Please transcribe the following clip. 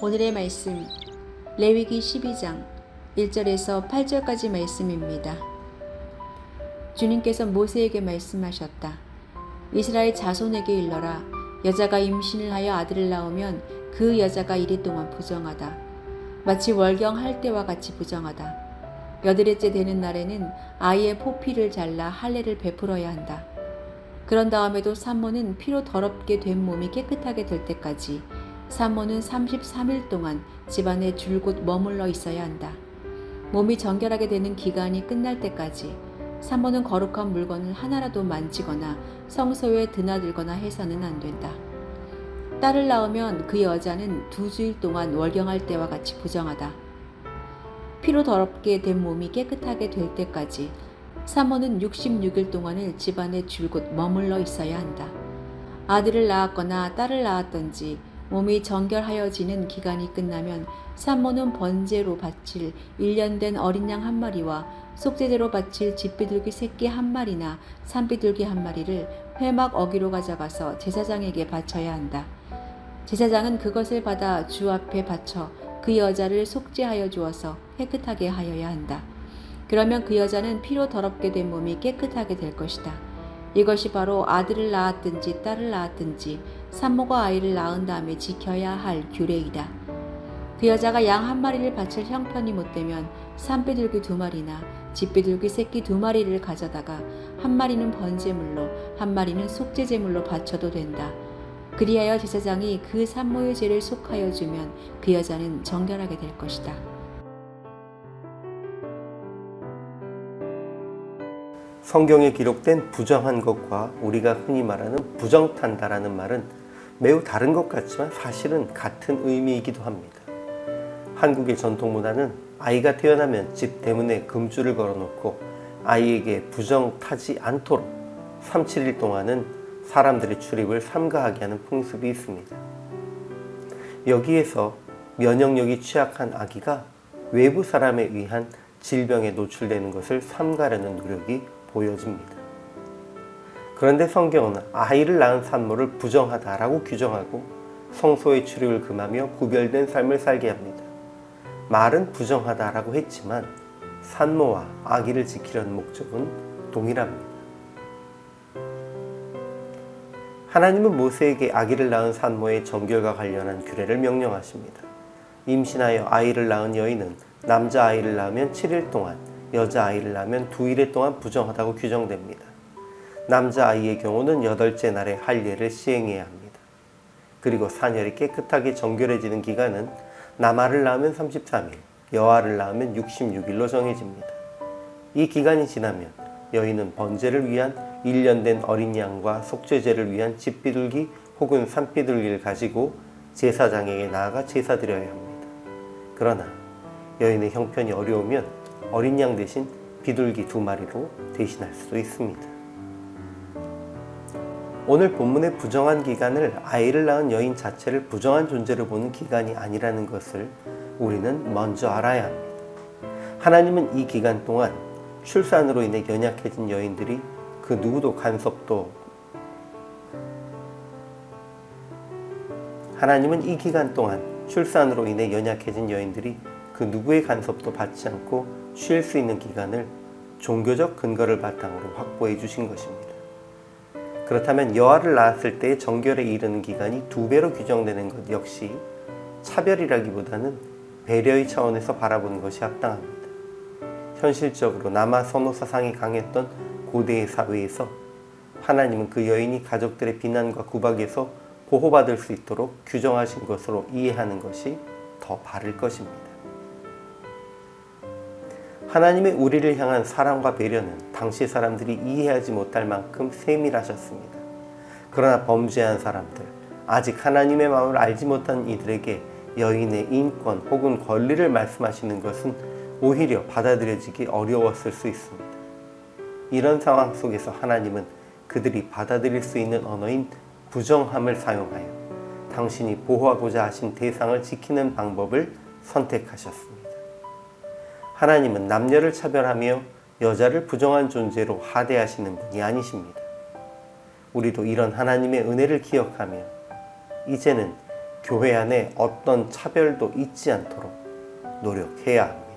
오늘의 말씀 레위기 12장 1절에서 8절까지 말씀입니다. 주님께서 모세에게 말씀하셨다. 이스라엘 자손에게 일러라. 여자가 임신을 하여 아들을 낳으면 그 여자가 이리 동안 부정하다. 마치 월경할 때와 같이 부정하다. 여드레째 되는 날에는 아이의 포피를 잘라 할례를 베풀어야 한다. 그런 다음에도 산모는 피로 더럽게 된 몸이 깨끗하게 될 때까지 산모는 33일 동안 집안에 줄곧 머물러 있어야 한다. 몸이 정결하게 되는 기간이 끝날 때까지 산모는 거룩한 물건을 하나라도 만지거나 성소에 드나들거나 해서는 안 된다. 딸을 낳으면 그 여자는 2주일 동안 월경할 때와 같이 부정하다. 피로 더럽게 된 몸이 깨끗하게 될 때까지 산모는 66일 동안을 집안에 줄곧 머물러 있어야 한다. 아들을 낳았거나 딸을 낳았던지 몸이 정결하여지는 기간이 끝나면 산모는 번제로 바칠 1년 된 어린 양 1마리와 속죄제로 바칠 집비둘기 새끼 1마리나 산비둘기 1마리를 회막 어기로 가져가서 제사장에게 바쳐야 한다. 제사장은 그것을 받아 주 앞에 바쳐 그 여자를 속죄하여 주어서 깨끗하게 하여야 한다. 그러면 그 여자는 피로 더럽게 된 몸이 깨끗하게 될 것이다. 이것이 바로 아들을 낳았든지 딸을 낳았든지 산모가 아이를 낳은 다음에 지켜야 할 규례이다. 그 여자가 양 1마리를 바칠 형편이 못되면 산비둘기 2마리나 집비둘기 새끼 2마리를 가져다가 1마리는 번제물로 1마리는 속죄제물로 바쳐도 된다. 그리하여 제사장이 그 산모의 죄를 속하여 주면 그 여자는 정결하게 될 것이다. 성경에 기록된 부정한 것과 우리가 흔히 말하는 부정탄다라는 말은 매우 다른 것 같지만 사실은 같은 의미이기도 합니다. 한국의 전통 문화는 아이가 태어나면 집 대문에 금줄을 걸어놓고 아이에게 부정타지 않도록 3, 7일 동안은 사람들의 출입을 삼가하게 하는 풍습이 있습니다. 여기에서 면역력이 취약한 아기가 외부 사람에 의한 질병에 노출되는 것을 삼가려는 노력이 보여집니다. 그런데 성경은 아이를 낳은 산모를 부정하다라고 규정하고 성소의 출입을 금하며 구별된 삶을 살게 합니다. 말은 부정하다라고 했지만 산모와 아기를 지키려는 목적은 동일합니다. 하나님은 모세에게 아기를 낳은 산모의 정결과 관련한 규례를 명령하십니다. 임신하여 아이를 낳은 여인은 남자아이를 낳으면 7일 동안, 여자아이를 낳으면 2일 동안 부정하다고 규정됩니다. 남자아이의 경우는 8째 날에 할례를 시행해야 합니다. 그리고 산혈이 깨끗하게 정결해지는 기간은 남아를 낳으면 33일, 여아를 낳으면 66일로 정해집니다. 이 기간이 지나면 여인은 번제를 위한 1년 된 어린 양과 속죄제를 위한 집비둘기 혹은 산비둘기를 가지고 제사장에게 나아가 제사드려야 합니다. 그러나 여인의 형편이 어려우면 어린 양 대신 비둘기 2마리로 대신할 수도 있습니다. 오늘 본문의 부정한 기간을 아이를 낳은 여인 자체를 부정한 존재로 보는 기간이 아니라는 것을 우리는 먼저 알아야 합니다. 하나님은 이 기간 동안 출산으로 인해 연약해진 여인들이 그 누구도 하나님은 이 기간 동안 출산으로 인해 연약해진 여인들이 그 누구의 간섭도 받지 않고 쉴 수 있는 기간을 종교적 근거를 바탕으로 확보해 주신 것입니다. 그렇다면 여아를 낳았을 때의 정결에 이르는 기간이 2배로 규정되는 것 역시 차별이라기보다는 배려의 차원에서 바라보는 것이 합당합니다. 현실적으로 남아 선호 사상이 강했던 고대의 사회에서 하나님은 그 여인이 가족들의 비난과 구박에서 보호받을 수 있도록 규정하신 것으로 이해하는 것이 더 바를 것입니다. 하나님의 우리를 향한 사랑과 배려는 당시 사람들이 이해하지 못할 만큼 세밀하셨습니다. 그러나 범죄한 사람들, 아직 하나님의 마음을 알지 못한 이들에게 여인의 인권 혹은 권리를 말씀하시는 것은 오히려 받아들여지기 어려웠을 수 있습니다. 이런 상황 속에서 하나님은 그들이 받아들일 수 있는 언어인 부정함을 사용하여 당신이 보호하고자 하신 대상을 지키는 방법을 선택하셨습니다. 하나님은 남녀를 차별하며 여자를 부정한 존재로 하대하시는 분이 아니십니다. 우리도 이런 하나님의 은혜를 기억하며 이제는 교회 안에 어떤 차별도 있지 않도록 노력해야 합니다.